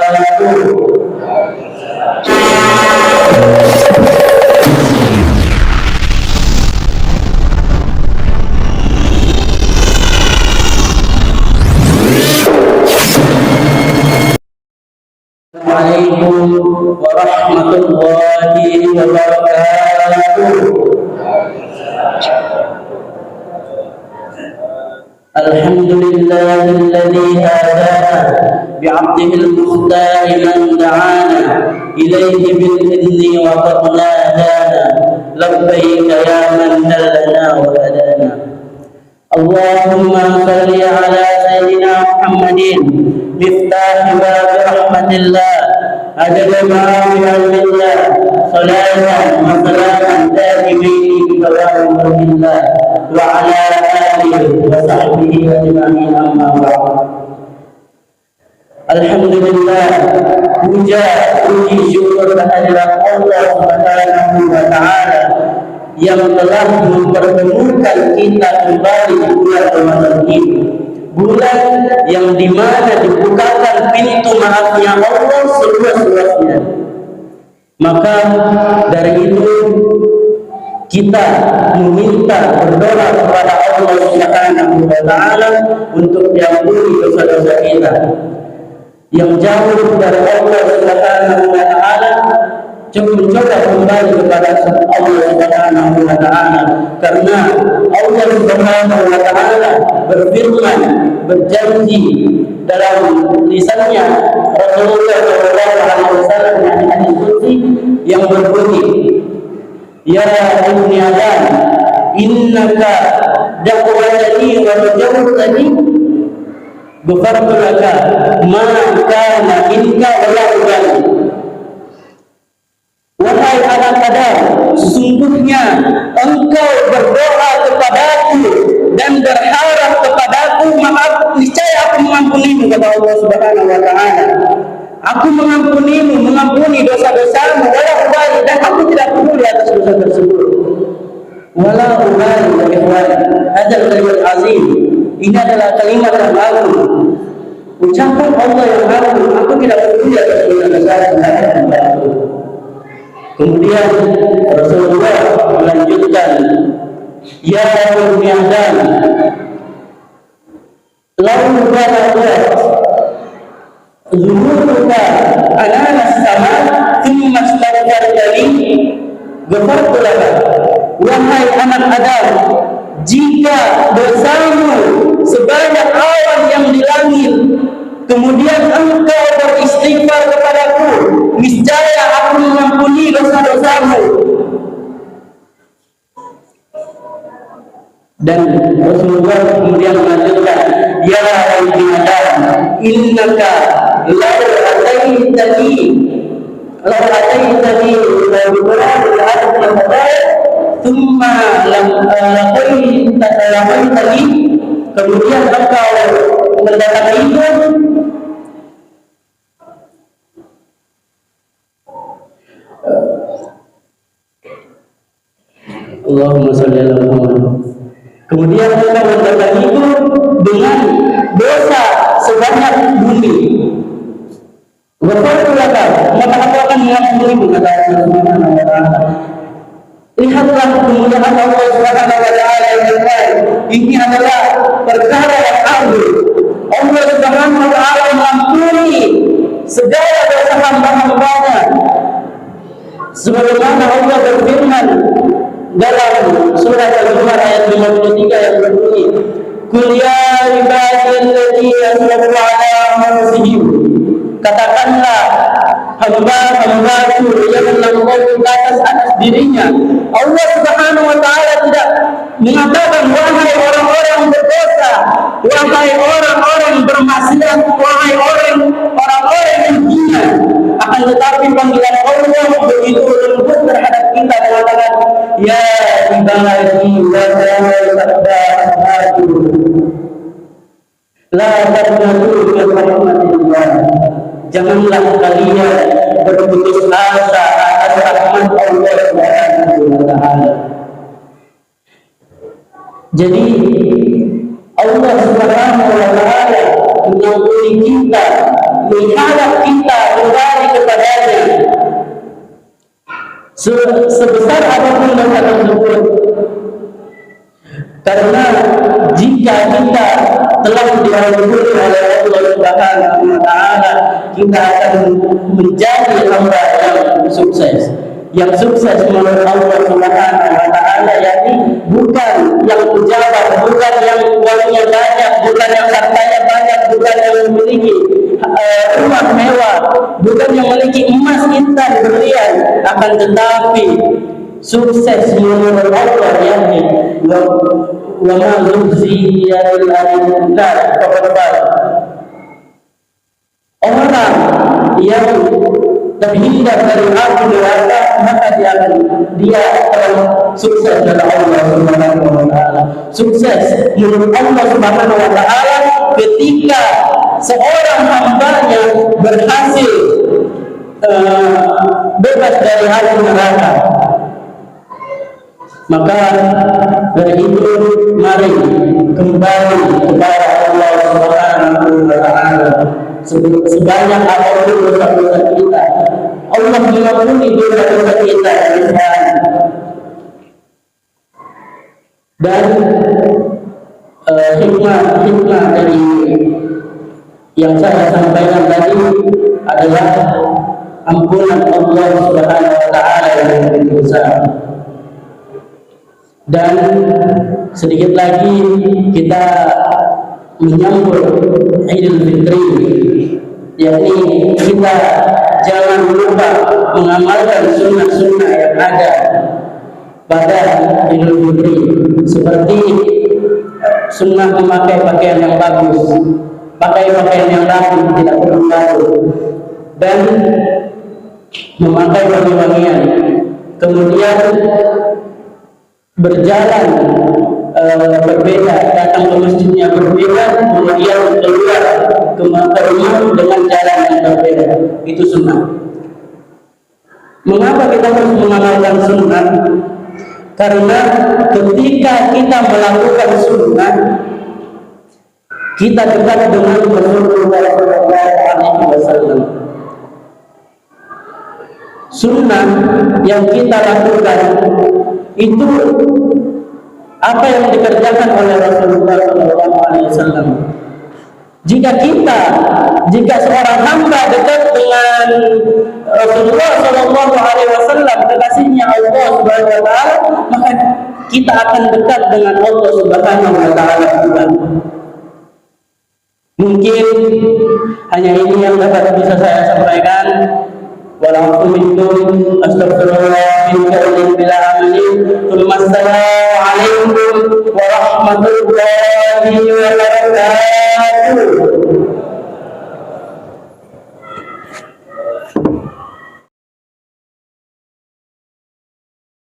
Assalamualaikum warahmatullahi wabarakatuh. Alhamdulillahilladzi hadana bi'abdihil mukhtar man da'ana ilaihi bil idzni wa qadnadana labbaika ya man dallana wa hadana. Allahumma salli ala sayyidina Muhammadin miftah bab rahmatillah adada ma bi ilmillah salatan wa salaman daimaini bi karamillah wa ala alihi wa sahbihi ajma'in amma ba'd. Alhamdulillah, puja puji syukur kehadirat Allah Subhanahu wa taala yang telah mempertemukan kita kembali di bulan Ramadan ini, bulan yang dimana dibukakan pintu maafnya Allah seluas-luasnya. Maka dari itu kita meminta berdoa kepada Allah Subhanahu wa taala untuk diampuni dosa-dosa kita. Yang jauh dari Allah Subhanahu wa taala mencoba kembali kepada Allah Subhanahu wa taala, karena Allah Subhanahu wa taala berfirman, berjanji dalam lisannya Rasulullah sallallahu alaihi wasallam di hadis qudsi yang berbunyi, ya ibni Adam innaka da'watani wa rajawtani ghafartu laka ma kana minka wa la ubali. Wahai anak Adam, sesungguhnya engkau berdoa kepadaku dan berharap kepadaku, maaf, niscaya aku mengampunimu, kata Allah Subhanahu wa taala. Aku mengampunimu, mengampuni dosa-dosamu, wala ubali, dan aku tidak peduli atas dosa tersebut. Wala ubali, ya ikhwan, hadzal kalimat azim. Ini adalah kalimat yang agung. Ucapan Allah yang agung, aku tidak peduli atas dosa-dosamu. Kemudian Rasulullah melanjutkan, ya ibni Adam, lau balagat dhunubuka anana as-sama thumma astaghfartani ghafartu laka. Wahai anak Adam, jika dosamu sebanyak awan yang di langit, kemudian engkau beristighfar kepadaku, niscaya aku mengampuni dosa-dosamu. Dan Rasulullah kemudian melanjutkan, ya ibni Adam, innaka law ataitani bi qur'anil ardi hadaya thumma laqaitani, kemudian engkau mendatangiku, Allahumma shalli ala Muhammad. Kemudian engkau mendatangiku dengan dosa sebanyak bumi. Ghafartu laka, maka aku akan mengampunimu, kata Allah Subhanahu wa taala. Lihatlah kemuliaan Allah Subhanahu wa taala yang lain. Ini adalah perkara yang agung. Allah Subhanahu wa taala mengampuni segala dosa hamba-hambanya. Sebagaimana Allah berfirman dalam surah Al-Zumar ayat 53 yang berbunyi, qul ya ibadiyalladzina asrafu ala anfusihim, katakanlah hamba-hambaku yang melampaui batas atas dirinya. Allah Subhanahu wa taala tidak mengatakan wahai orang-orang berdosa, wahai orang-orang bermaksiat, wahai orang-orang yang hina. Akan tetapi panggilan Allah begitu lembut terhadap kita, mengatakan ya ibadi wa ta'ala la taqnatu min rahmatillah. Janganlah kalian berputus asa atas rahmat Allah Subhanahu wa taala. Jadi Allah Subhanahu wa taala mengampuni kita, mengharap kita kembali kepadanya sebesar apapun dosa tersebut. Karena jika kita telah diampuni oleh Allah Subhanahu wa Ta'ala, kita akan menjadi hamba yang sukses. Yang sukses menurut Allah Subhanahu wa Ta'ala, yakni bukan yang pejabat, bukan yang uangnya banyak, bukan yang hartanya banyak, bukan yang memiliki rumah mewah, bukan yang memiliki emas, intan, berlian, akan tetapi sukses menurut Allah, yakni wa ma zuziya lil-nar faqad. Orang yang terhindar dari api neraka, maka dia telah sukses dari Allah Subhanahu wa Ta'ala. Sukses menurut Allah Subhanahu wa Ta'ala ketika seorang hambanya berhasil bebas dari api neraka. Maka dari itu mari kembali kepada Allah Subhanahu wa Ta'ala. Sebanyak apapun dosa-dosa kita, Allah mengampuni dosa-dosa kita. Dan hikmah dari yang saya sampaikan tadi adalah ampunan Allah Subhanahu wa Ta'ala yang begitu besar. Dan sedikit lagi kita menyambut Idul Fitri, yakni kita jangan lupa mengamalkan sunnah-sunnah yang ada pada Idul Fitri, seperti sunnah memakai pakaian yang bagus, pakai pakaian yang rapi, tidak perlu baru, dan memakai wangi-wangian, kemudian berjalan berbeda, datang ke masjidnya berbeda, kemudian keluar ke rumah dengan jalan yang berbeda. Itu sunnah. Mengapa kita harus mengamalkan sunnah? Karena ketika kita melakukan sunnah, kita dekat dengan Rasulullah SAW. Sunnah yang kita lakukan itu apa yang dikerjakan oleh Rasulullah SAW. Jika seorang hamba dekat dengan Rasulullah SAW, kekasihnya Allah Subhanahu wa Ta'ala, maka kita akan dekat dengan Allah Subhanahu wa Ta'ala juga. Mungkin hanya ini yang dapat bisa saya sampaikan. Walau minkum astagfirullah min qaulin bila amalin. Assalamualaikum warahmatullahi wabarakatuh.